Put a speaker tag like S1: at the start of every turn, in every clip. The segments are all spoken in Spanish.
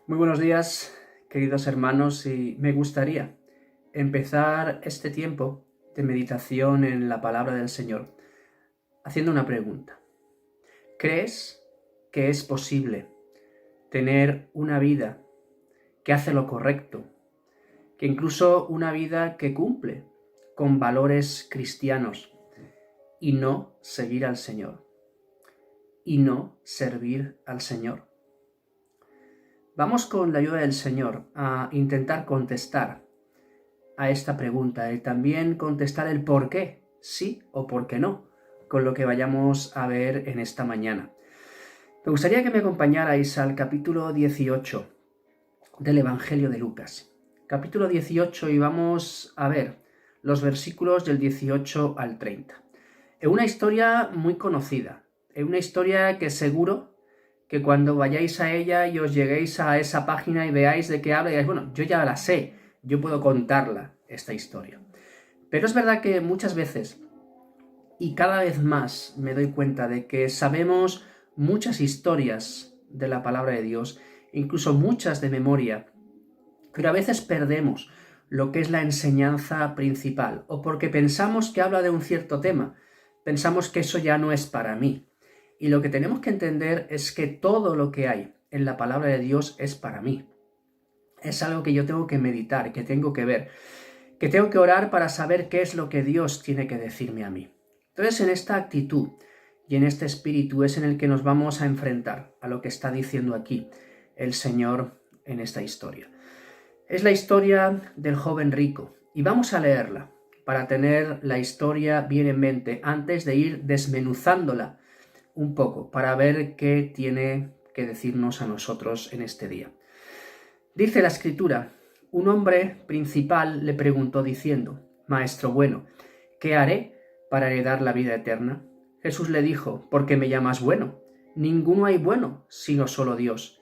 S1: Muy buenos días, queridos hermanos, y me gustaría empezar este tiempo de meditación en la palabra del Señor haciendo una pregunta. ¿Crees que es posible tener una vida que hace lo correcto, que incluso una vida que cumple con valores cristianos y no seguir al Señor y no servir al Señor? Vamos con la ayuda del Señor a intentar contestar a esta pregunta y también contestar el por qué, sí o por qué no, con lo que vayamos a ver en esta mañana. Me gustaría que me acompañarais al capítulo 18 del Evangelio de Lucas. Capítulo 18 y vamos a ver los versículos del 18 al 30. Es una historia muy conocida, es una historia que seguro que cuando vayáis a ella y os lleguéis a esa página y veáis de qué habla, y digáis, bueno, yo ya la sé, yo puedo contarla, esta historia. Pero es verdad que muchas veces, y cada vez más me doy cuenta de que sabemos muchas historias de la palabra de Dios, incluso muchas de memoria, pero a veces perdemos lo que es la enseñanza principal, o porque pensamos que habla de un cierto tema, pensamos que eso ya no es para mí. Y lo que tenemos que entender es que todo lo que hay en la palabra de Dios es para mí. Es algo que yo tengo que meditar, que tengo que ver, que tengo que orar para saber qué es lo que Dios tiene que decirme a mí. Entonces, en esta actitud y en este espíritu es en el que nos vamos a enfrentar a lo que está diciendo aquí el Señor en esta historia. Es la historia del joven rico y vamos a leerla para tener la historia bien en mente antes de ir desmenuzándola un poco para ver qué tiene que decirnos a nosotros en este día. Dice la Escritura: un hombre principal le preguntó diciendo: Maestro bueno, ¿qué haré para heredar la vida eterna? Jesús le dijo: ¿por qué me llamas bueno? Ninguno hay bueno, sino solo Dios.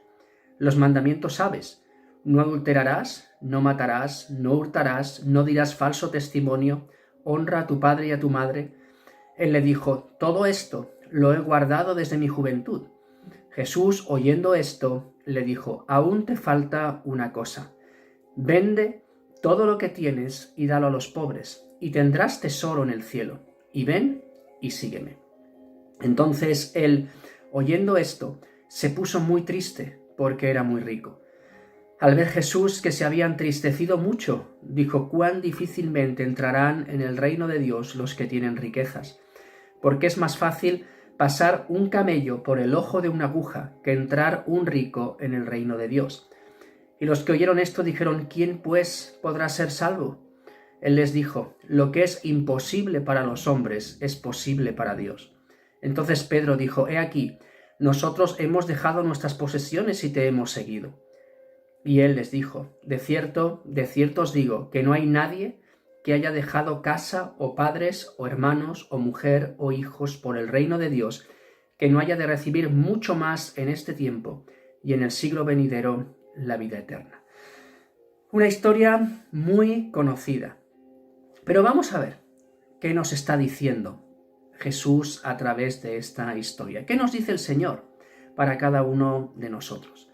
S1: Los mandamientos sabes: no adulterarás, no matarás, no hurtarás, no dirás falso testimonio, honra a tu padre y a tu madre. Él le dijo: todo esto lo he guardado desde mi juventud. Jesús, oyendo esto, le dijo: aún te falta una cosa. Vende todo lo que tienes y dalo a los pobres, y tendrás tesoro en el cielo. Y ven y sígueme. Entonces él, oyendo esto, se puso muy triste porque era muy rico. Al ver Jesús que se había entristecido mucho, dijo: cuán difícilmente entrarán en el reino de Dios los que tienen riquezas. Porque es más fácil pasar un camello por el ojo de una aguja que entrar un rico en el reino de Dios. Y los que oyeron esto dijeron: ¿quién pues podrá ser salvo? Él les dijo: lo que es imposible para los hombres es posible para Dios. Entonces Pedro dijo: he aquí, nosotros hemos dejado nuestras posesiones y te hemos seguido. Y él les dijo: de cierto os digo, que no hay nadie que haya dejado casa o padres o hermanos o mujer o hijos por el reino de Dios, que no haya de recibir mucho más en este tiempo y en el siglo venidero la vida eterna. Una historia muy conocida. Pero vamos a ver qué nos está diciendo Jesús a través de esta historia. ¿Qué nos dice el Señor para cada uno de nosotros?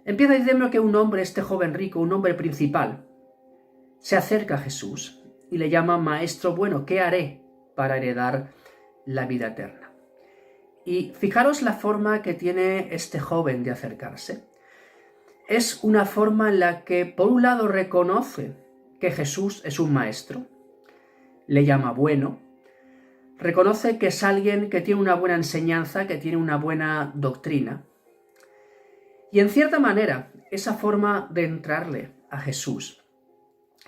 S1: Empieza diciendo que un hombre, este joven rico, un hombre principal, se acerca a Jesús y le llama: Maestro bueno, ¿qué haré para heredar la vida eterna? Y fijaros la forma que tiene este joven de acercarse. Es una forma en la que, por un lado, reconoce que Jesús es un maestro, le llama bueno, reconoce que es alguien que tiene una buena enseñanza, que tiene una buena doctrina. Y en cierta manera, esa forma de entrarle a Jesús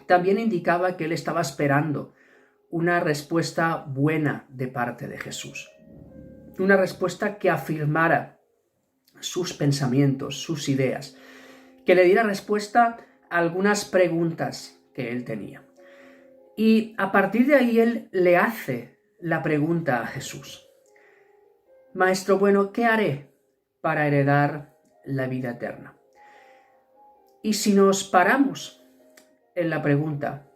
S1: también indicaba que él estaba esperando una respuesta buena de parte de Jesús. Una respuesta que afirmara sus pensamientos, sus ideas, que le diera respuesta a algunas preguntas que él tenía. Y a partir de ahí él le hace la pregunta a Jesús: Maestro bueno, ¿qué haré para heredar la vida eterna? Y si nos paramos en la pregunta,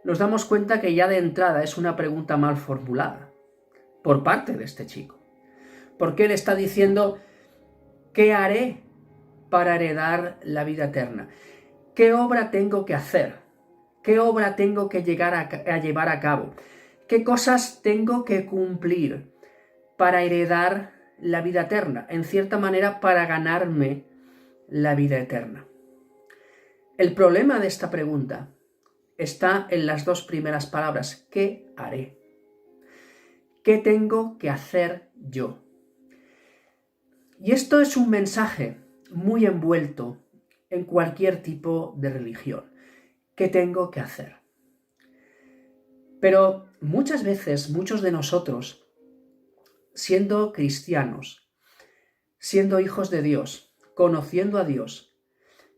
S1: nos damos cuenta que ya de entrada es una pregunta mal formulada por parte de este chico. Porque él está diciendo: ¿qué haré para heredar la vida eterna? ¿Qué obra tengo que hacer? ¿Qué obra tengo que llegar a llevar a cabo? ¿Qué cosas tengo que cumplir para heredar la vida eterna? En cierta manera, para ganarme la vida eterna. El problema de esta pregunta está en las dos primeras palabras. ¿Qué haré? ¿Qué tengo que hacer yo? Y esto es un mensaje muy envuelto en cualquier tipo de religión. ¿Qué tengo que hacer? Pero muchas veces, muchos de nosotros, siendo cristianos, siendo hijos de Dios, conociendo a Dios,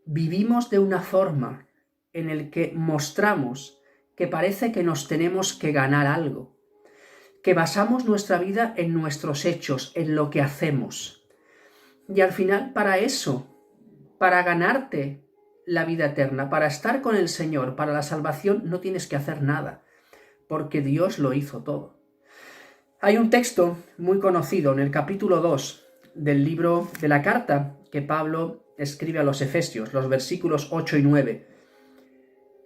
S1: vivimos de una forma en la que mostramos que parece que nos tenemos que ganar algo, que basamos nuestra vida en nuestros hechos, en lo que hacemos. Y al final, para eso, para ganarte la vida eterna, para estar con el Señor, para la salvación, no tienes que hacer nada, porque Dios lo hizo todo. Hay un texto muy conocido en el capítulo 2 del libro de la carta que Pablo escribe a los Efesios, los versículos 8 y 9.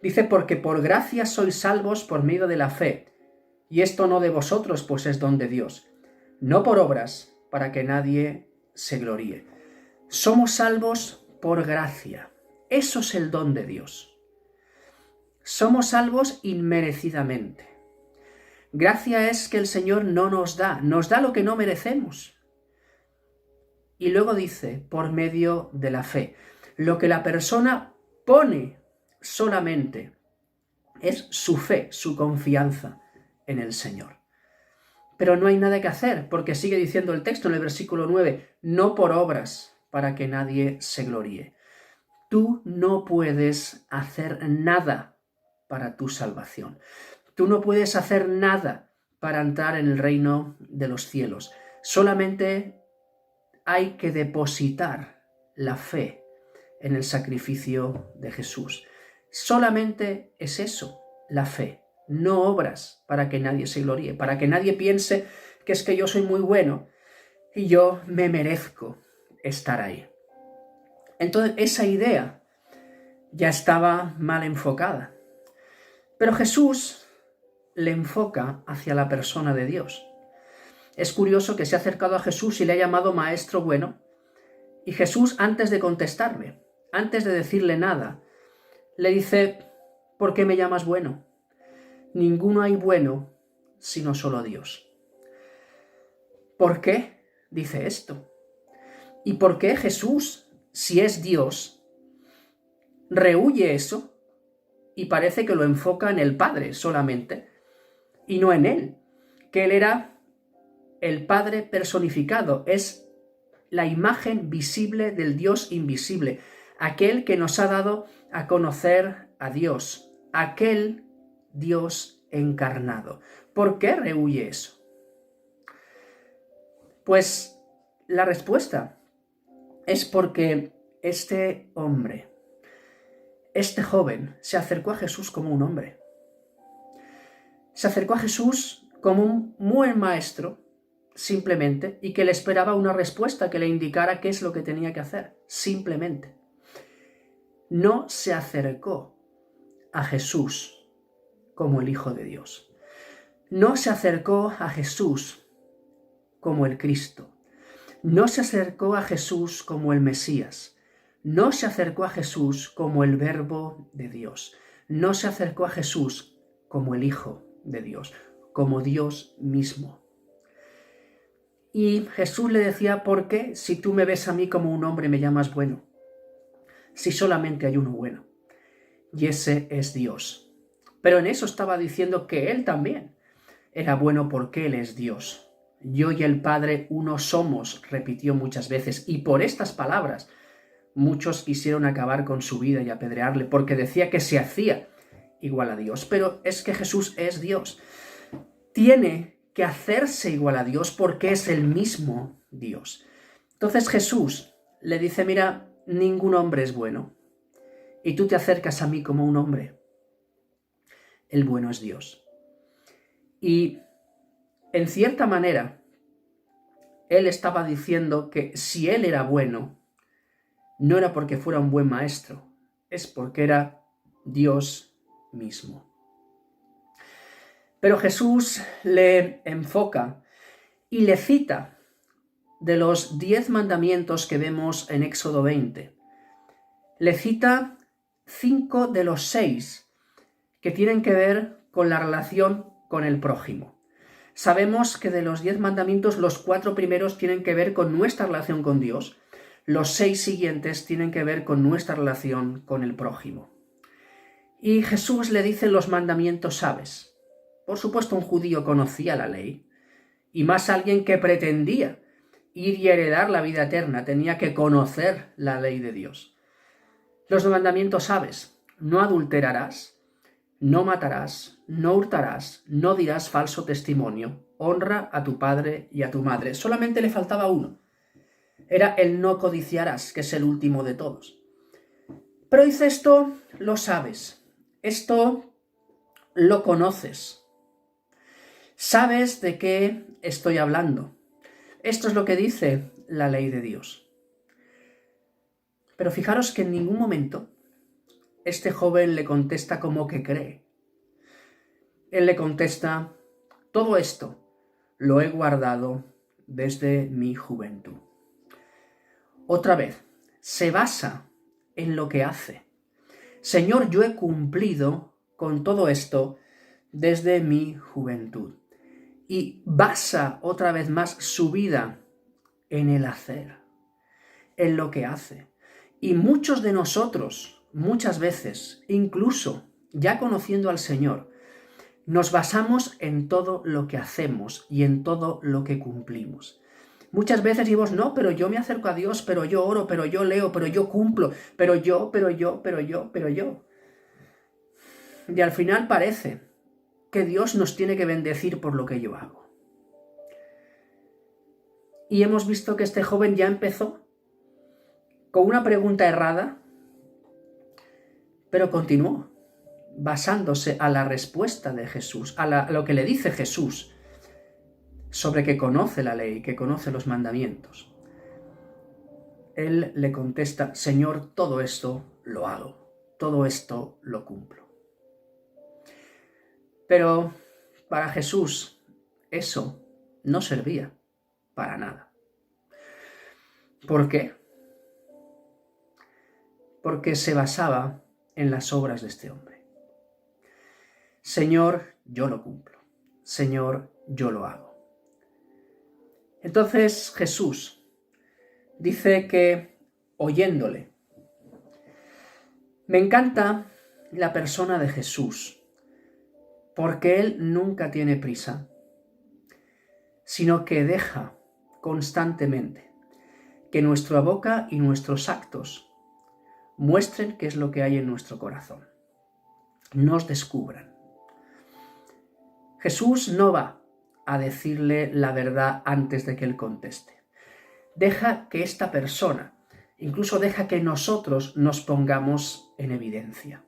S1: Dice, porque por gracia sois salvos por medio de la fe, y esto no de vosotros, pues es don de Dios, no por obras, para que nadie se gloríe. Somos salvos por gracia. Eso es el don de Dios. Somos salvos inmerecidamente. Gracia es que el Señor no nos da lo que no merecemos. Y luego dice, por medio de la fe. Lo que la persona pone solamente es su fe, su confianza en el Señor. Pero no hay nada que hacer, porque sigue diciendo el texto en el versículo 9, no por obras, para que nadie se gloríe. Tú no puedes hacer nada para tu salvación. Tú no puedes hacer nada para entrar en el reino de los cielos. Solamente hay que depositar la fe en el sacrificio de Jesús. Solamente es eso, la fe, no obras para que nadie se gloríe, para que nadie piense que es que yo soy muy bueno y yo me merezco estar ahí. Entonces esa idea ya estaba mal enfocada. Pero Jesús le enfoca hacia la persona de Dios. Es curioso que se ha acercado a Jesús y le ha llamado maestro bueno, y Jesús, antes de contestarle, antes de decirle nada, le dice, ¿por qué me llamas bueno? Ninguno hay bueno sino solo Dios. ¿Por qué dice esto? ¿Y por qué Jesús, si es Dios, rehúye eso y parece que lo enfoca en el Padre solamente y no en Él? Que Él era el Padre personificado, es la imagen visible del Dios invisible, aquel que nos ha dado a conocer a Dios, aquel Dios encarnado. ¿Por qué rehúye eso? Pues la respuesta es porque este hombre, este joven, se acercó a Jesús como un hombre. Se acercó a Jesús como un buen maestro, simplemente, y que le esperaba una respuesta que le indicara qué es lo que tenía que hacer, simplemente. No se acercó a Jesús como el Hijo de Dios. No se acercó a Jesús como el Cristo. No se acercó a Jesús como el Mesías. No se acercó a Jesús como el Verbo de Dios. No se acercó a Jesús como el Hijo de Dios, como Dios mismo. Y Jesús le decía, ¿por qué si tú me ves a mí como un hombre me llamas bueno? Si solamente hay uno bueno, y ese es Dios. Pero en eso estaba diciendo que Él también era bueno porque Él es Dios. Yo y el Padre uno somos, repitió muchas veces, y por estas palabras muchos quisieron acabar con su vida y apedrearle, porque decía que se hacía igual a Dios. Pero es que Jesús es Dios. Tiene que hacerse igual a Dios porque es el mismo Dios. Entonces Jesús le dice, mira, ningún hombre es bueno, y tú te acercas a mí como un hombre. El bueno es Dios. Y en cierta manera, él estaba diciendo que si él era bueno, no era porque fuera un buen maestro, es porque era Dios mismo. Pero Jesús le enfoca y le cita de los 10 mandamientos que vemos en Éxodo 20. Le cita 5 de los 6 que tienen que ver con la relación con el prójimo. Sabemos que de los 10 mandamientos, los 4 primeros tienen que ver con nuestra relación con Dios, los 6 siguientes tienen que ver con nuestra relación con el prójimo. Y Jesús le dice los mandamientos, ¿sabes? Por supuesto, un judío conocía la ley, y más alguien que pretendía ir y heredar la vida eterna, tenía que conocer la ley de Dios. Los mandamientos, ¿sabes? No adulterarás, no matarás, no hurtarás, no dirás falso testimonio, honra a tu padre y a tu madre. Solamente le faltaba uno. Era el no codiciarás, que es el último de todos. Pero dice, esto lo sabes, esto lo conoces. Sabes de qué estoy hablando. Esto es lo que dice la ley de Dios. Pero fijaros que en ningún momento este joven le contesta como que cree. Él le contesta, todo esto lo he guardado desde mi juventud. Otra vez, se basa en lo que hace. Señor, yo he cumplido con todo esto desde mi juventud. Y basa otra vez más su vida en el hacer, en lo que hace. Y muchos de nosotros, muchas veces, incluso ya conociendo al Señor, nos basamos en todo lo que hacemos y en todo lo que cumplimos. Muchas veces decimos, no, pero yo me acerco a Dios, pero yo oro, pero yo leo, pero yo cumplo, pero yo. Y al final parece que Dios nos tiene que bendecir por lo que yo hago. Y hemos visto que este joven ya empezó con una pregunta errada, pero continuó basándose a la respuesta de Jesús, a lo que le dice Jesús sobre que conoce la ley, que conoce los mandamientos. Él le contesta, Señor, todo esto lo hago, todo esto lo cumplo. Pero para Jesús eso no servía para nada. ¿Por qué? Porque se basaba en las obras de este hombre. Señor, yo lo cumplo. Señor, yo lo hago. Entonces Jesús dice que, oyéndole, me encanta la persona de Jesús, porque Él nunca tiene prisa, sino que deja constantemente que nuestra boca y nuestros actos muestren qué es lo que hay en nuestro corazón, nos descubran. Jesús no va a decirle la verdad antes de que él conteste. Deja que esta persona, incluso deja que nosotros nos pongamos en evidencia.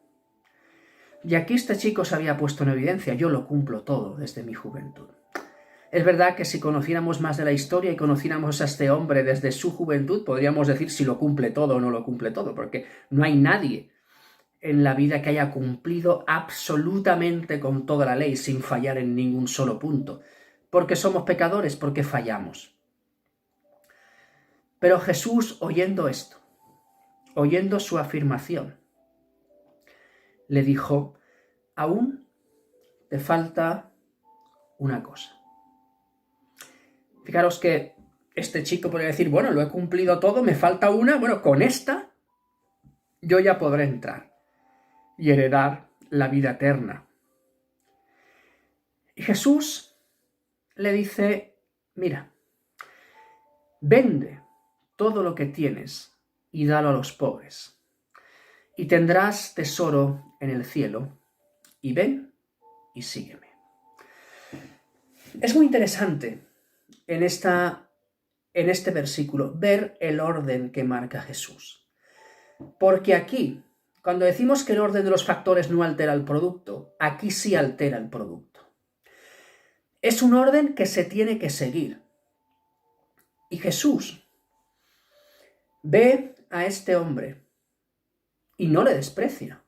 S1: Y aquí este chico se había puesto en evidencia, yo lo cumplo todo desde mi juventud. Es verdad que si conociéramos más de la historia y conociéramos a este hombre desde su juventud, podríamos decir si lo cumple todo o no lo cumple todo, porque no hay nadie en la vida que haya cumplido absolutamente con toda la ley, sin fallar en ningún solo punto, porque somos pecadores, porque fallamos. Pero Jesús, oyendo esto, oyendo su afirmación, le dijo, aún te falta una cosa. Fijaros que este chico podría decir, bueno, lo he cumplido todo, me falta una, bueno, con esta yo ya podré entrar y heredar la vida eterna. Y Jesús le dice, mira, vende todo lo que tienes y dalo a los pobres, y tendrás tesoro en el cielo, y ven y sígueme. Es muy interesante en este versículo ver el orden que marca Jesús, porque aquí, cuando decimos que el orden de los factores no altera el producto, aquí sí altera el producto. Es un orden que se tiene que seguir. Y Jesús ve a este hombre y no le desprecia,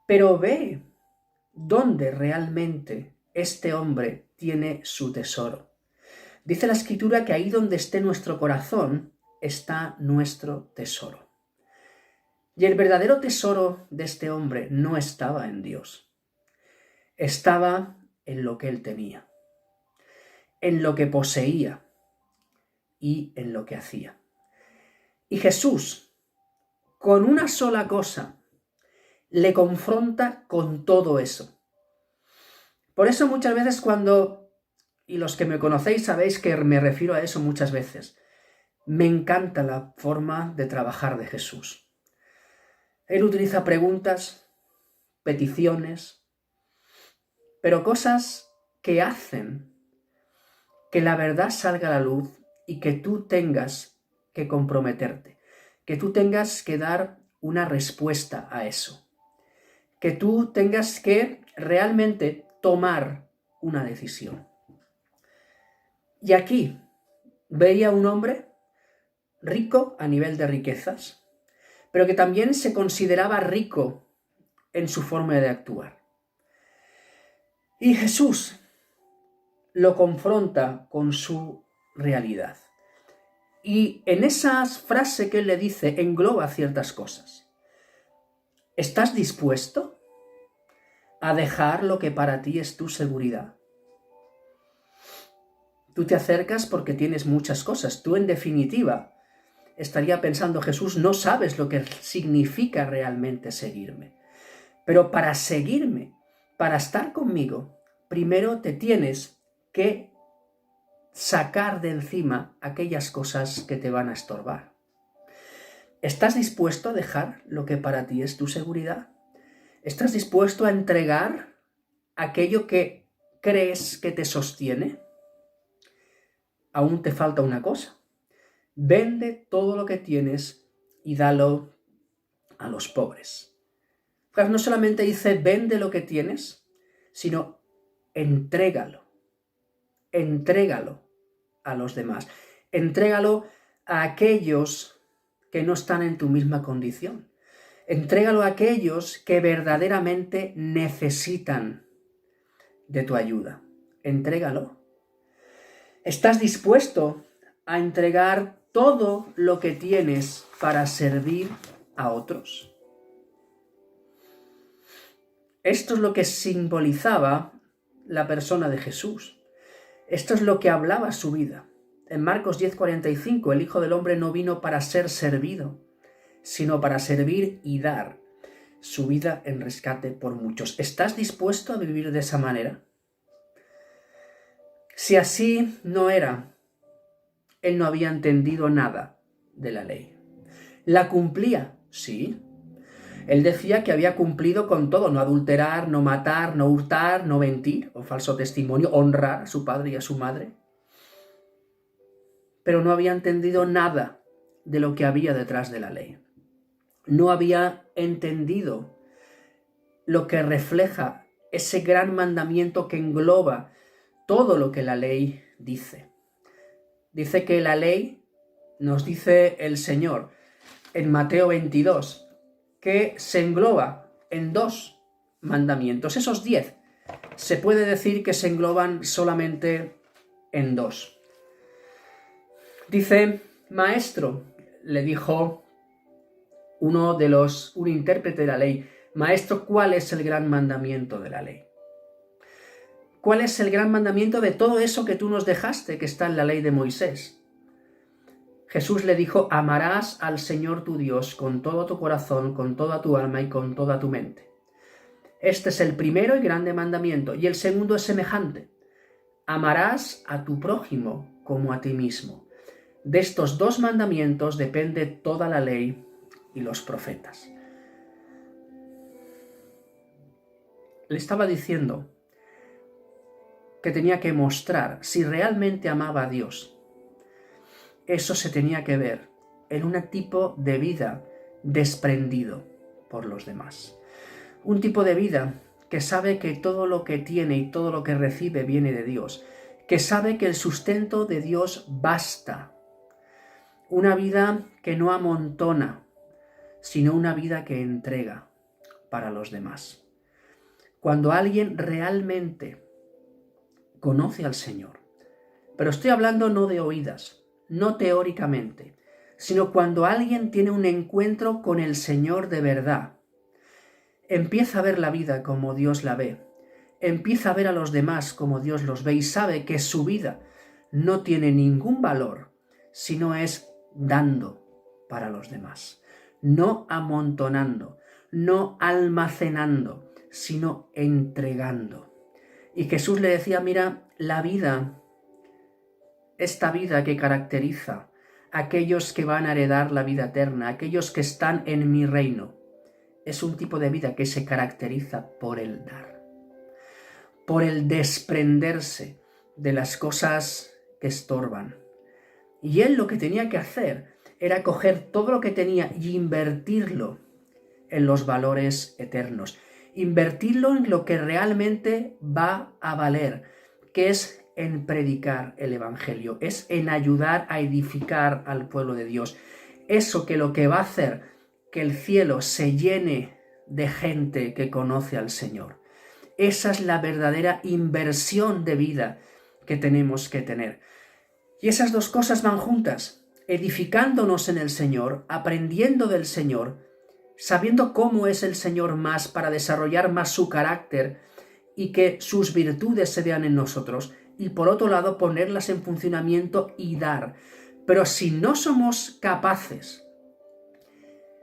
S1: pero ve dónde realmente este hombre tiene su tesoro. Dice la Escritura que ahí donde esté nuestro corazón está nuestro tesoro. Y el verdadero tesoro de este hombre no estaba en Dios, estaba en lo que él tenía, en lo que poseía y en lo que hacía. Y Jesús, con una sola cosa, le confronta con todo eso. Por eso muchas veces y los que me conocéis sabéis que me refiero a eso muchas veces, me encanta la forma de trabajar de Jesús. Él utiliza preguntas, peticiones, pero cosas que hacen que la verdad salga a la luz y que tú tengas que comprometerte, que tú tengas que dar una respuesta a eso, que tú tengas que realmente tomar una decisión. Y aquí veía un hombre rico a nivel de riquezas, pero que también se consideraba rico en su forma de actuar. Y Jesús lo confronta con su realidad. Y en esa frase que él le dice engloba ciertas cosas. ¿Estás dispuesto a dejar lo que para ti es tu seguridad? Tú te acercas porque tienes muchas cosas. Tú, en definitiva, estaría pensando, Jesús, no sabes lo que significa realmente seguirme. Pero para seguirme, para estar conmigo, primero te tienes que sacar de encima aquellas cosas que te van a estorbar. ¿Estás dispuesto a dejar lo que para ti es tu seguridad? ¿Estás dispuesto a entregar aquello que crees que te sostiene? Aún te falta una cosa. Vende todo lo que tienes y dalo a los pobres. No solamente dice vende lo que tienes, sino entrégalo a los demás. Entrégalo a aquellos que no están en tu misma condición. Entrégalo a aquellos que verdaderamente necesitan de tu ayuda. Entrégalo. ¿Estás dispuesto a entregar todo lo que tienes para servir a otros? Esto es lo que simbolizaba la persona de Jesús. Esto es lo que hablaba su vida. En Marcos 10:45, el Hijo del Hombre no vino para ser servido, sino para servir y dar su vida en rescate por muchos. ¿Estás dispuesto a vivir de esa manera? Si así no era, él no había entendido nada de la ley. ¿La cumplía? Sí. Él decía que había cumplido con todo: no adulterar, no matar, no hurtar, no mentir o falso testimonio, honrar a su padre y a su madre. Pero no había entendido nada de lo que había detrás de la ley. No había entendido lo que refleja ese gran mandamiento que engloba todo lo que la ley dice. Dice que la ley, nos dice el Señor en Mateo 22, que se engloba en 2 mandamientos. Esos 10 se puede decir que se engloban solamente en 2. Dice, maestro, le dijo un intérprete de la ley, maestro, ¿cuál es el gran mandamiento de la ley? ¿Cuál es el gran mandamiento de todo eso que tú nos dejaste, que está en la ley de Moisés? Jesús le dijo, amarás al Señor tu Dios con todo tu corazón, con toda tu alma y con toda tu mente. Este es el primero y grande mandamiento, y el segundo es semejante. Amarás a tu prójimo como a ti mismo. De estos 2 mandamientos depende toda la ley y los profetas. Le estaba diciendo que tenía que mostrar si realmente amaba a Dios. Eso se tenía que ver en un tipo de vida desprendido por los demás. Un tipo de vida que sabe que todo lo que tiene y todo lo que recibe viene de Dios, que sabe que el sustento de Dios basta. una vida que no amontona, sino una vida que entrega para los demás. Cuando alguien realmente conoce al Señor, pero estoy hablando no de oídas, no teóricamente, sino cuando alguien tiene un encuentro con el Señor de verdad, empieza a ver la vida como Dios la ve, empieza a ver a los demás como Dios los ve y sabe que su vida no tiene ningún valor si no es dando para los demás, no amontonando, no almacenando, sino entregando. Y Jesús le decía, mira, la vida, esta vida que caracteriza a aquellos que van a heredar la vida eterna, aquellos que están en mi reino, es un tipo de vida que se caracteriza por el dar, por el desprenderse de las cosas que estorban. Y él lo que tenía que hacer era coger todo lo que tenía y invertirlo en los valores eternos, invertirlo en lo que realmente va a valer, que es en predicar el Evangelio, es en ayudar a edificar al pueblo de Dios. Eso que lo que va a hacer que el cielo se llene de gente que conoce al Señor. Esa es la verdadera inversión de vida que tenemos que tener. Y esas dos cosas van juntas, edificándonos en el Señor, aprendiendo del Señor, sabiendo cómo es el Señor más para desarrollar más su carácter y que sus virtudes se vean en nosotros, y por otro lado ponerlas en funcionamiento y dar. Pero si no somos capaces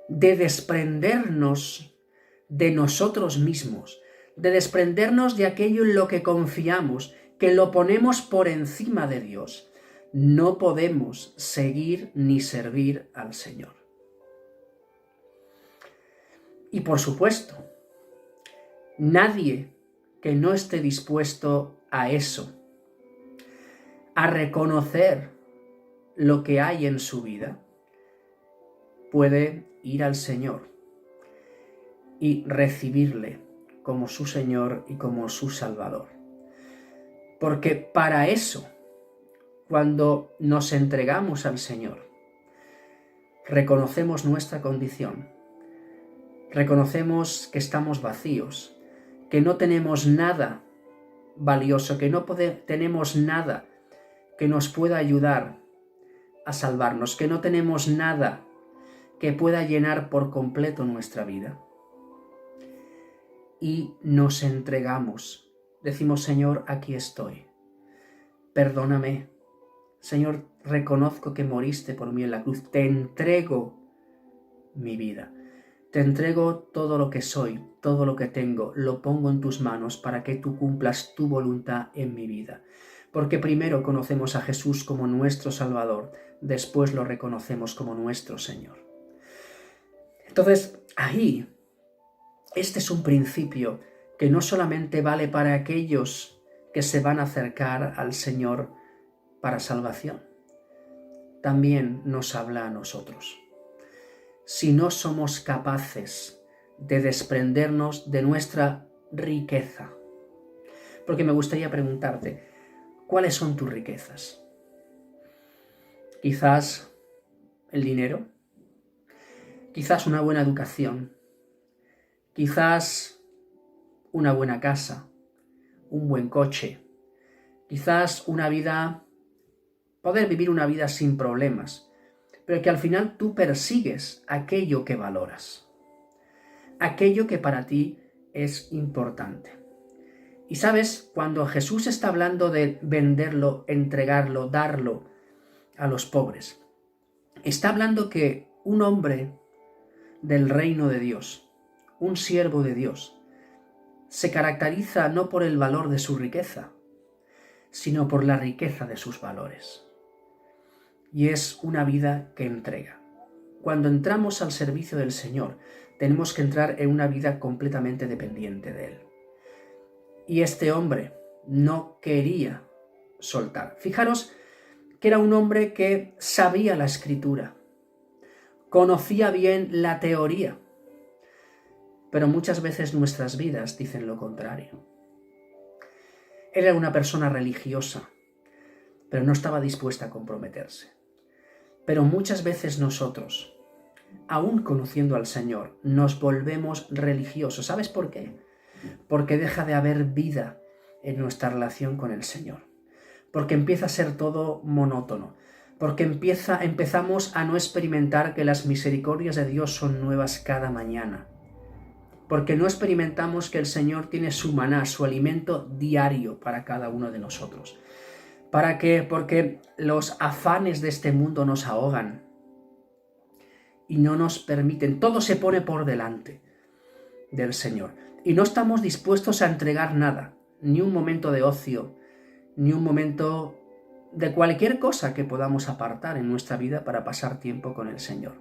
S1: de desprendernos de nosotros mismos, de desprendernos de aquello en lo que confiamos, que lo ponemos por encima de Dios, no podemos seguir ni servir al Señor. Y por supuesto, nadie que no esté dispuesto a eso, a reconocer lo que hay en su vida, puede ir al Señor y recibirle como su Señor y como su Salvador. Porque para eso, cuando nos entregamos al Señor, reconocemos nuestra condición, reconocemos que estamos vacíos, que no tenemos nada valioso, que no tenemos nada que nos pueda ayudar a salvarnos, que no tenemos nada que pueda llenar por completo nuestra vida. Y nos entregamos, decimos, Señor, aquí estoy, perdóname, Señor, reconozco que moriste por mí en la cruz, te entrego mi vida, te entrego todo lo que soy, todo lo que tengo, lo pongo en tus manos para que tú cumplas tu voluntad en mi vida. Porque primero conocemos a Jesús como nuestro Salvador, después lo reconocemos como nuestro Señor. Entonces, ahí, este es un principio que no solamente vale para aquellos que se van a acercar al Señor para salvación, también nos habla a nosotros. Si no somos capaces de desprendernos de nuestra riqueza, porque me gustaría preguntarte, ¿cuáles son tus riquezas? Quizás el dinero, quizás una buena educación, quizás una buena casa, un buen coche, quizás poder vivir una vida sin problemas, pero que al final tú persigues aquello que valoras, aquello que para ti es importante. Y sabes, cuando Jesús está hablando de venderlo, entregarlo, darlo a los pobres, está hablando que un hombre del reino de Dios, un siervo de Dios, se caracteriza no por el valor de su riqueza, sino por la riqueza de sus valores. Y es una vida que entrega. Cuando entramos al servicio del Señor, tenemos que entrar en una vida completamente dependiente de Él. Y este hombre no quería soltar. Fijaros que era un hombre que sabía la Escritura, conocía bien la teoría, pero muchas veces nuestras vidas dicen lo contrario. Era una persona religiosa, pero no estaba dispuesta a comprometerse. Pero muchas veces nosotros, aún conociendo al Señor, nos volvemos religiosos. ¿Sabes por qué? Porque deja de haber vida en nuestra relación con el Señor. Porque empieza a ser todo monótono. Porque empezamos a no experimentar que las misericordias de Dios son nuevas cada mañana. Porque no experimentamos que el Señor tiene su maná, su alimento diario para cada uno de nosotros. ¿Para qué? Porque los afanes de este mundo nos ahogan y no nos permiten. Todo se pone por delante del Señor. Y no estamos dispuestos a entregar nada, ni un momento de ocio, ni un momento de cualquier cosa que podamos apartar en nuestra vida para pasar tiempo con el Señor.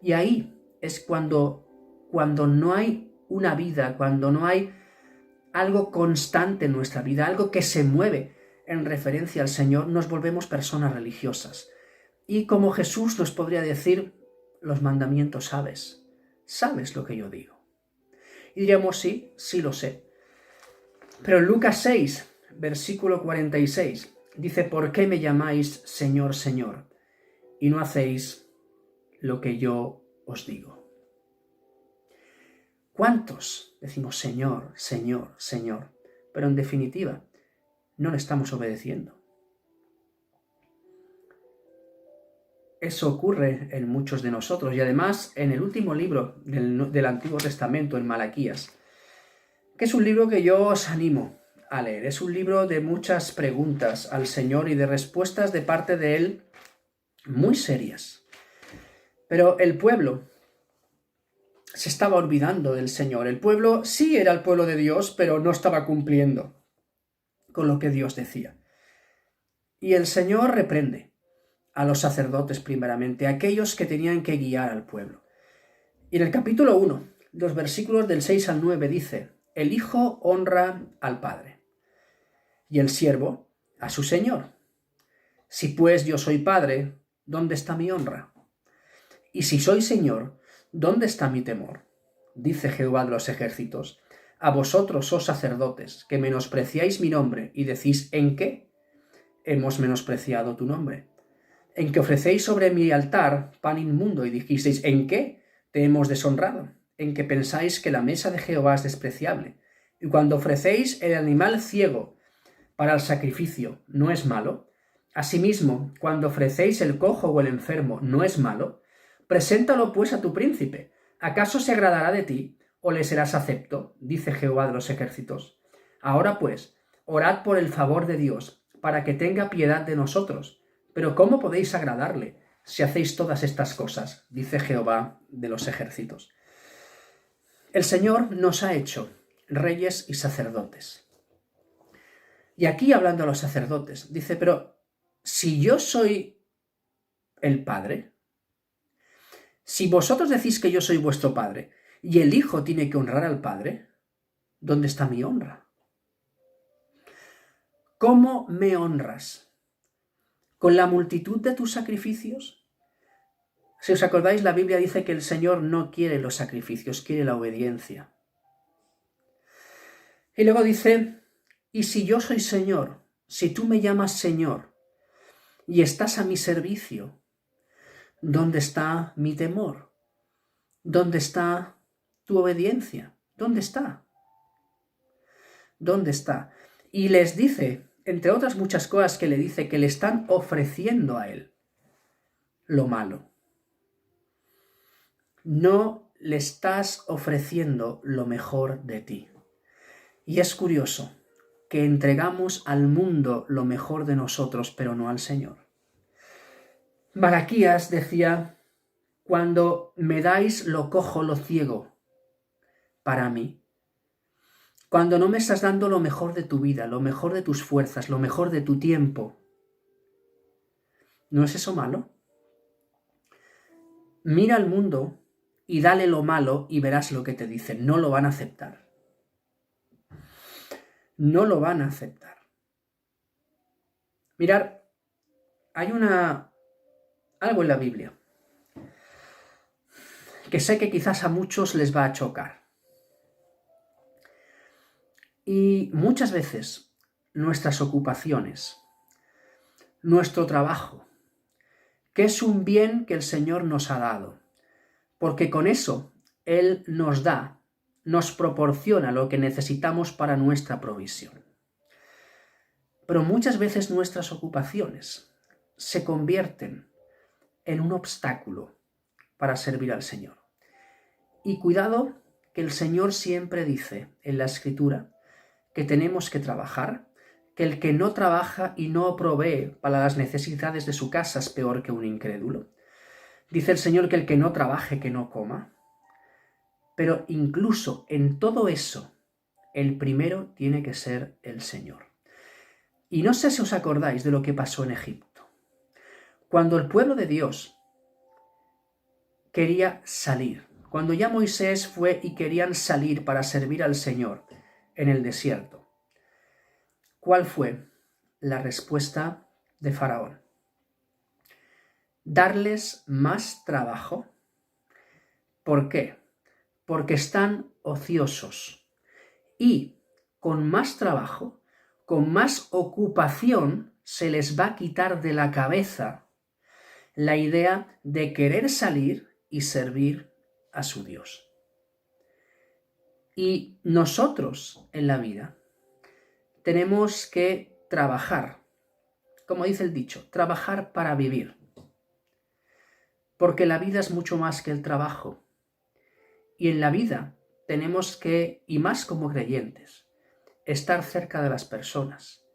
S1: Y ahí es cuando no hay una vida, cuando no hay algo constante en nuestra vida, algo que se mueve en referencia al Señor, nos volvemos personas religiosas. Y como Jesús nos podría decir, los mandamientos sabes lo que yo digo. Y diríamos, sí lo sé. Pero en Lucas 6, versículo 46, dice, ¿por qué me llamáis Señor, Señor, y no hacéis lo que yo os digo? ¿Cuántos decimos Señor, Señor, Señor? Pero en definitiva, no le estamos obedeciendo. Eso ocurre en muchos de nosotros y además en el último libro del Antiguo Testamento, en Malaquías, que es un libro que yo os animo a leer. Es un libro de muchas preguntas al Señor y de respuestas de parte de Él muy serias. Pero el pueblo se estaba olvidando del Señor. El pueblo sí era el pueblo de Dios, pero no estaba cumpliendo con lo que Dios decía. Y el Señor reprende a los sacerdotes primeramente, a aquellos que tenían que guiar al pueblo. Y en el capítulo 1, los versículos del 6 al 9 dice, el hijo honra al padre y el siervo a su señor. Si pues yo soy padre, ¿dónde está mi honra? Y si soy señor, ¿dónde está mi temor? Dice Jehová de los ejércitos, a vosotros, oh sacerdotes, que menospreciáis mi nombre y decís, ¿en qué hemos menospreciado tu nombre? En que ofrecéis sobre mi altar pan inmundo y dijisteis, ¿en qué te hemos deshonrado? En que pensáis que la mesa de Jehová es despreciable. Y cuando ofrecéis el animal ciego para el sacrificio, ¿no es malo? Asimismo, cuando ofrecéis el cojo o el enfermo, ¿no es malo? Preséntalo pues a tu príncipe. ¿Acaso se agradará de ti o le serás acepto? Dice Jehová de los ejércitos. Ahora pues, orad por el favor de Dios, para que tenga piedad de nosotros. Pero ¿cómo podéis agradarle si hacéis todas estas cosas? Dice Jehová de los ejércitos. El Señor nos ha hecho reyes y sacerdotes. Y aquí hablando a los sacerdotes, dice, pero si yo soy el Padre, si vosotros decís que yo soy vuestro Padre y el Hijo tiene que honrar al Padre, ¿dónde está mi honra? ¿Cómo me honras? ¿Con la multitud de tus sacrificios? Si os acordáis, la Biblia dice que el Señor no quiere los sacrificios, quiere la obediencia. Y luego dice, y si yo soy Señor, si tú me llamas Señor y estás a mi servicio, ¿dónde está mi temor? ¿Dónde está tu obediencia? ¿Dónde está? ¿Dónde está? Y les dice, entre otras muchas cosas que le dice, que le están ofreciendo a él lo malo. No le estás ofreciendo lo mejor de ti. Y es curioso que entregamos al mundo lo mejor de nosotros, pero no al Señor. Malaquías decía, cuando me dais lo cojo, lo ciego, para mí. Cuando no me estás dando lo mejor de tu vida, lo mejor de tus fuerzas, lo mejor de tu tiempo. ¿No es eso malo? Mira al mundo y dale lo malo y verás lo que te dicen. No lo van a aceptar. No lo van a aceptar. Mirad, hay algo en la Biblia que sé que quizás a muchos les va a chocar. Y muchas veces nuestras ocupaciones, nuestro trabajo, que es un bien que el Señor nos ha dado, porque con eso Él nos da, nos proporciona lo que necesitamos para nuestra provisión. Pero muchas veces nuestras ocupaciones se convierten en un obstáculo para servir al Señor. Y cuidado, que el Señor siempre dice en la Escritura que tenemos que trabajar, que el que no trabaja y no provee para las necesidades de su casa es peor que un incrédulo. Dice el Señor que el que no trabaje, que no coma. Pero incluso en todo eso, el primero tiene que ser el Señor. Y no sé si os acordáis de lo que pasó en Egipto. Cuando el pueblo de Dios quería salir, cuando ya Moisés fue y querían salir para servir al Señor en el desierto, ¿cuál fue la respuesta de Faraón? Darles más trabajo. ¿Por qué? Porque están ociosos y con más trabajo, con más ocupación, se les va a quitar de la cabeza la idea de querer salir y servir a su Dios. Y nosotros en la vida tenemos que trabajar, como dice el dicho, trabajar para vivir. Porque la vida es mucho más que el trabajo. Y en la vida tenemos que, y más como creyentes, estar cerca de las personas,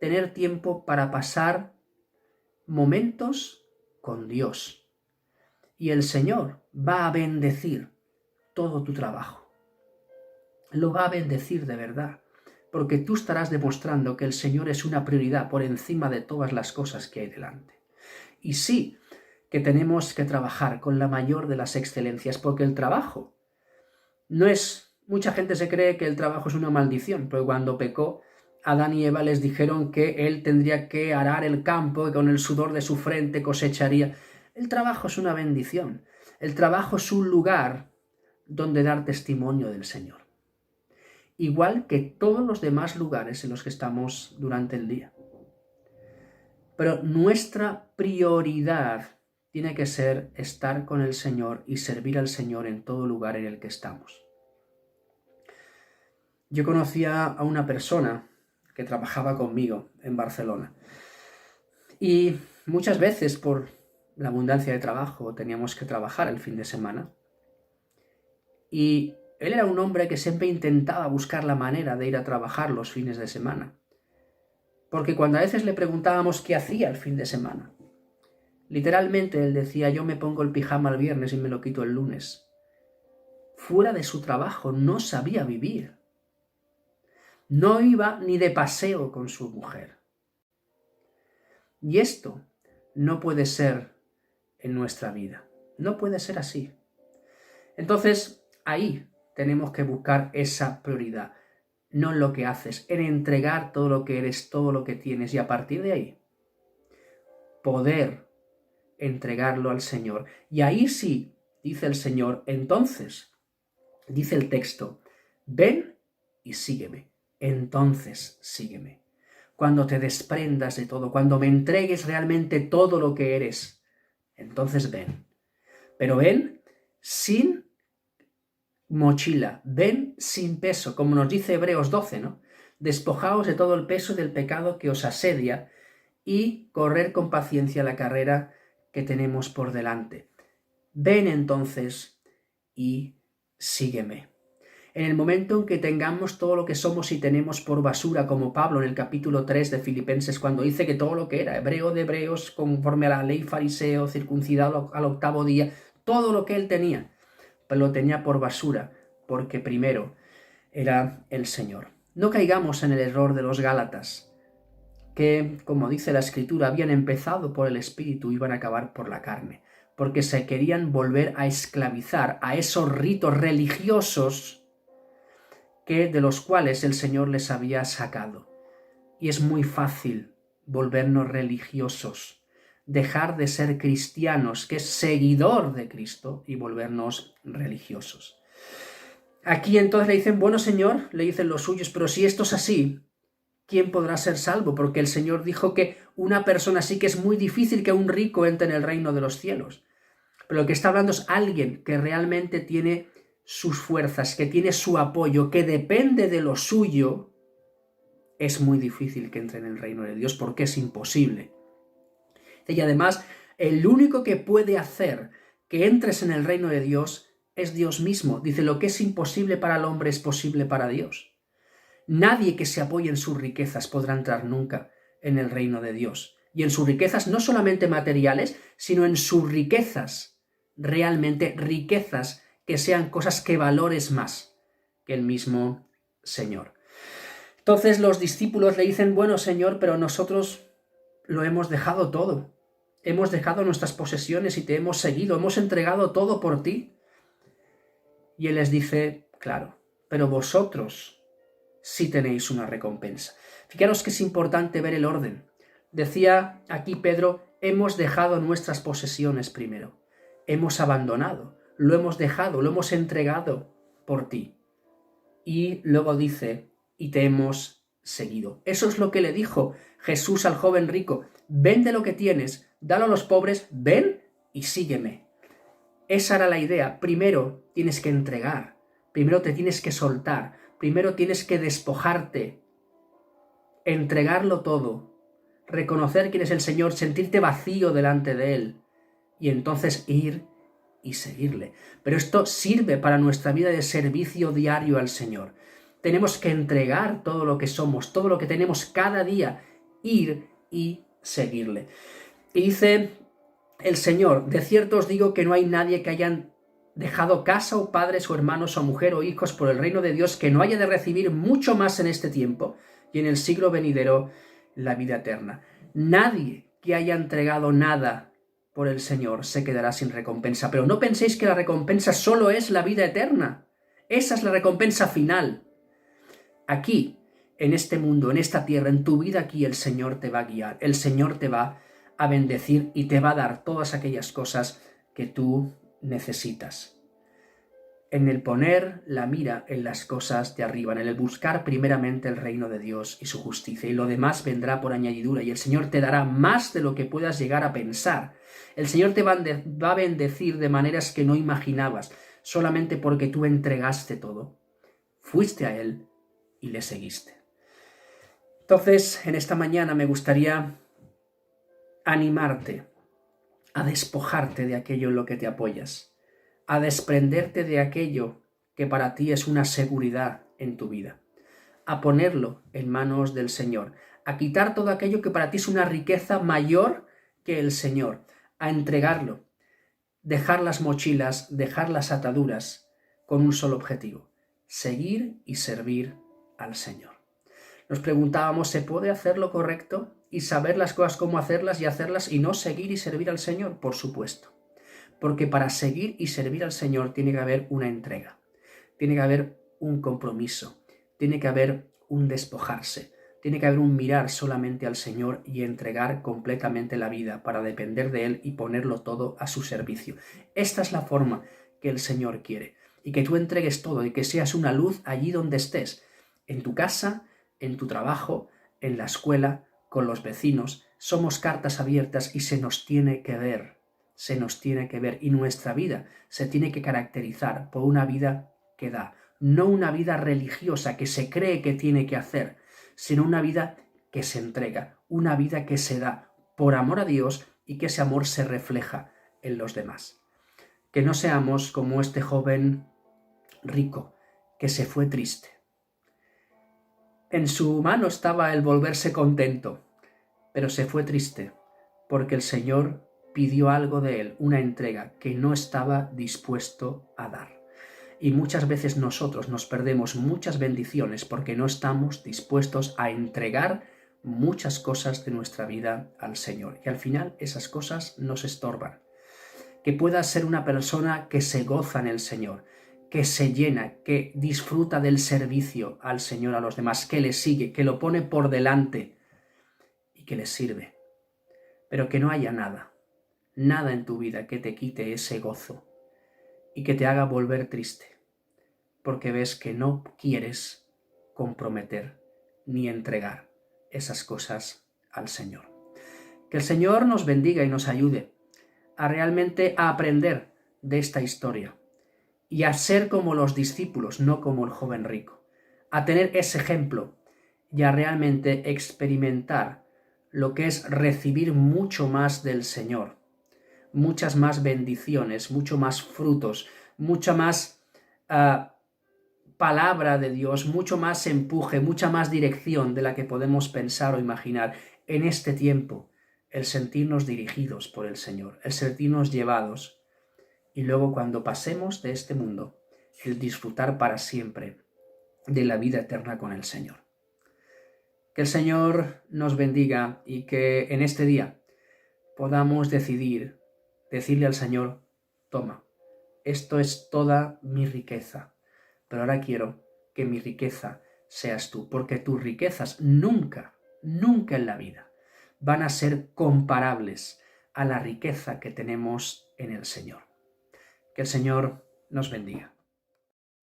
S1: tener tiempo para pasar momentos con Dios. Y el Señor va a bendecir todo tu trabajo. Lo va a bendecir de verdad, porque tú estarás demostrando que el Señor es una prioridad por encima de todas las cosas que hay delante. Y sí, que tenemos que trabajar con la mayor de las excelencias, porque el trabajo no es... Mucha gente se cree que el trabajo es una maldición, pero cuando pecó, Adán y Eva les dijeron que él tendría que arar el campo y con el sudor de su frente cosecharía. El trabajo es una bendición. El trabajo es un lugar donde dar testimonio del Señor. Igual que todos los demás lugares en los que estamos durante el día. Pero nuestra prioridad tiene que ser estar con el Señor y servir al Señor en todo lugar en el que estamos. Yo conocía a una persona que trabajaba conmigo en Barcelona y muchas veces por la abundancia de trabajo teníamos que trabajar el fin de semana y él era un hombre que siempre intentaba buscar la manera de ir a trabajar los fines de semana, porque cuando a veces le preguntábamos qué hacía el fin de semana, literalmente él decía: yo me pongo el pijama el viernes y me lo quito el lunes. Fuera de su trabajo no sabía vivir. No iba ni de paseo con su mujer. Y esto no puede ser en nuestra vida. No puede ser así. Entonces, ahí tenemos que buscar esa prioridad. No en lo que haces, en entregar todo lo que eres, todo lo que tienes. Y a partir de ahí, poder entregarlo al Señor. Y ahí sí, dice el Señor, entonces, dice el texto, ven y sígueme. Entonces sígueme. Cuando te desprendas de todo, cuando me entregues realmente todo lo que eres, entonces ven. Pero ven sin mochila, ven sin peso, como nos dice Hebreos 12, ¿no? Despojaos de todo el peso del pecado que os asedia y correr con paciencia la carrera que tenemos por delante. Ven entonces y sígueme. En el momento en que tengamos todo lo que somos y tenemos por basura, como Pablo en el capítulo 3 de Filipenses, cuando dice que todo lo que era hebreo de hebreos, conforme a la ley fariseo, circuncidado al octavo día, todo lo que él tenía, pues lo tenía por basura, porque primero era el Señor. No caigamos en el error de los Gálatas, que, como dice la Escritura, habían empezado por el Espíritu y iban a acabar por la carne, porque se querían volver a esclavizar a esos ritos religiosos de los cuales el Señor les había sacado. Y es muy fácil volvernos religiosos, dejar de ser cristianos, que es seguidor de Cristo, y volvernos religiosos. Aquí entonces le dicen, bueno Señor, le dicen los suyos, pero si esto es así, ¿quién podrá ser salvo? Porque el Señor dijo que una persona sí que es muy difícil que un rico entre en el reino de los cielos. Pero lo que está hablando es alguien que realmente tiene sus fuerzas, que tiene su apoyo, que depende de lo suyo. Es muy difícil que entre en el reino de Dios porque es imposible. Y además, el único que puede hacer que entres en el reino de Dios es Dios mismo. Dice, lo que es imposible para el hombre es posible para Dios. Nadie que se apoye en sus riquezas podrá entrar nunca en el reino de Dios. Y en sus riquezas no solamente materiales, sino en sus riquezas, realmente riquezas que sean cosas que valores más que el mismo Señor. Entonces los discípulos le dicen, bueno, Señor, pero nosotros lo hemos dejado todo. Hemos dejado nuestras posesiones y te hemos seguido, hemos entregado todo por ti. Y Él les dice, claro, pero vosotros sí tenéis una recompensa. Fijaros que es importante ver el orden. Decía aquí Pedro, hemos dejado nuestras posesiones primero. Hemos abandonado, lo hemos dejado, lo hemos entregado por ti. Y luego dice, y te hemos seguido. Eso es lo que le dijo Jesús al joven rico. Vende lo que tienes, dalo a los pobres, ven y sígueme. Esa era la idea. Primero tienes que entregar, primero te tienes que soltar, primero tienes que despojarte, entregarlo todo, reconocer quién es el Señor, sentirte vacío delante de Él y entonces ir y seguirle. Pero esto sirve para nuestra vida de servicio diario al Señor. Tenemos que entregar todo lo que somos, todo lo que tenemos cada día, ir y seguirle. Y dice el Señor, de cierto os digo que no hay nadie que hayan dejado casa o padres o hermanos o mujer o hijos por el reino de Dios que no haya de recibir mucho más en este tiempo y en el siglo venidero la vida eterna. Nadie que haya entregado nada por el Señor se quedará sin recompensa. Pero no penséis que la recompensa solo es la vida eterna. Esa es la recompensa final. Aquí, en este mundo, en esta tierra, en tu vida aquí, el Señor te va a guiar, el Señor te va a bendecir y te va a dar todas aquellas cosas que tú necesitas. En el poner la mira en las cosas de arriba, en el buscar primeramente el reino de Dios y su justicia, y lo demás vendrá por añadidura, y el Señor te dará más de lo que puedas llegar a pensar. El Señor te va a bendecir de maneras que no imaginabas, solamente porque tú entregaste todo, fuiste a Él y le seguiste. Entonces, en esta mañana me gustaría animarte a despojarte de aquello en lo que te apoyas, a desprenderte de aquello que para ti es una seguridad en tu vida, a ponerlo en manos del Señor, a quitar todo aquello que para ti es una riqueza mayor que el Señor, a entregarlo, dejar las mochilas, dejar las ataduras con un solo objetivo, seguir y servir al Señor. Nos preguntábamos, ¿se puede hacer lo correcto y saber las cosas cómo hacerlas y no seguir y servir al Señor? Por supuesto. Porque para seguir y servir al Señor tiene que haber una entrega, tiene que haber un compromiso, tiene que haber un despojarse, tiene que haber un mirar solamente al Señor y entregar completamente la vida para depender de Él y ponerlo todo a su servicio. Esta es la forma que el Señor quiere, y que tú entregues todo y que seas una luz allí donde estés, en tu casa, en tu trabajo, en la escuela, con los vecinos. Somos cartas abiertas y se nos tiene que ver. Se nos tiene que ver y nuestra vida se tiene que caracterizar por una vida que da, no una vida religiosa que se cree que tiene que hacer, sino una vida que se entrega, una vida que se da por amor a Dios y que ese amor se refleja en los demás. Que no seamos como este joven rico que se fue triste. En su mano estaba el volverse contento, pero se fue triste porque el Señor pidió algo de él, una entrega que no estaba dispuesto a dar. Y muchas veces nosotros nos perdemos muchas bendiciones porque no estamos dispuestos a entregar muchas cosas de nuestra vida al Señor. Y al final esas cosas nos estorban. Que puedas ser una persona que se goza en el Señor, que se llena, que disfruta del servicio al Señor, a los demás, que le sigue, que lo pone por delante y que le sirve. Pero que no haya nada en tu vida que te quite ese gozo y que te haga volver triste, porque ves que no quieres comprometer ni entregar esas cosas al Señor. Que el Señor nos bendiga y nos ayude a realmente aprender de esta historia y a ser como los discípulos, no como el joven rico, a tener ese ejemplo y a realmente experimentar lo que es recibir mucho más del Señor, muchas más bendiciones, mucho más frutos, mucha más palabra de Dios, mucho más empuje, mucha más dirección de la que podemos pensar o imaginar en este tiempo, el sentirnos dirigidos por el Señor, el sentirnos llevados, y luego cuando pasemos de este mundo, el disfrutar para siempre de la vida eterna con el Señor. Que el Señor nos bendiga y que en este día podamos decirle al Señor, toma, esto es toda mi riqueza, pero ahora quiero que mi riqueza seas tú, porque tus riquezas nunca en la vida van a ser comparables a la riqueza que tenemos en el Señor. Que el Señor nos bendiga.